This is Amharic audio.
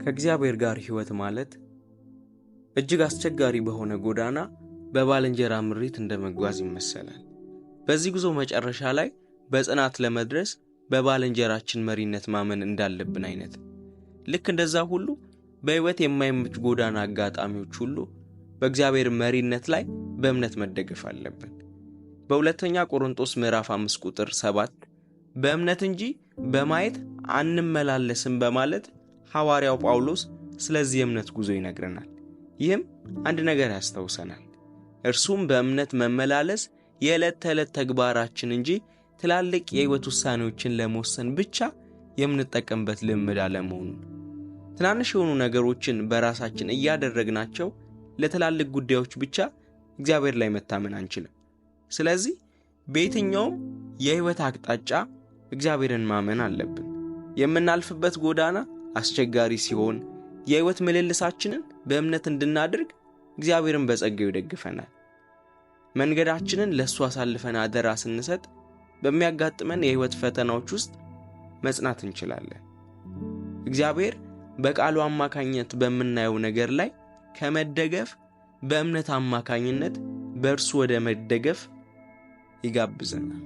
ከእግዚአብሔር ጋር ሕይወት ማለት እጅግ አስቸጋሪ በሆነ ጎዳና በባልንጀራ ምሪት እንደመጓዝ ይመሰላል። በዚህ ጉዞ መጨረሻ ላይ በጽናት ለመድረስ በባልንጀራችን መሪነት ማመን እንዳለብን አይነት። ልክ እንደዛ ሁሉ በሕይወት የማይመች ጎዳና አጋጣሚዎች ሁሉ በእግዚአብሔር መሪነት ላይ በእምነት መደገፍ አለብን። በሁለተኛ ቆሮንቶስ ምዕራፍ 5 ቁጥር 7 በእምነት እንጂ በማየት አንመላለስም በማለት ሐዋርያው ጳውሎስ ስለዚህ እምነት ጉዞ ይነግረናል። ይህም አንድ ነገር ያስታውሰናል። እርሱም በእምነት መመላለስ የዕለት ተዕለት ተግባራችን እንጂ ትላልቅ የሕይወት ውሳኔዎችን ለመወሰን ብቻ የምንጠቀምበት ልምድ አለመሆኑን። ትናንሽ የሆኑ ነገሮችን በራሳችን እያደረግናቸው ለትላልቅ ጉዳዮች ብቻ እግዚአብሔር ላይ መታመን አንችልም። ስለዚህ በየትኛውም የሕይወት አቅጣጫ እግዚአብሔርን ማመን አለብን። የምናልፍበት ጎዳና አስቸጋሪ ሲሆን የሕይወት ምልልሳችንን በእምነት እንድናደርግ እግዚአብሔርን በጸጋው ይደግፈናል። መንገዳችንን ለእሱ አሳልፈን አደራ ስንሰጥ በሚያጋጥመን የሕይወት ፈተናዎች ውስጥ መጽናት እንችላለን። እግዚአብሔር በቃሉ አማካኝነት በምናየው ነገር ላይ ከመደገፍ በእምነት አማካኝነት በእርሱ ወደ መደገፍ ይጋብዘናል።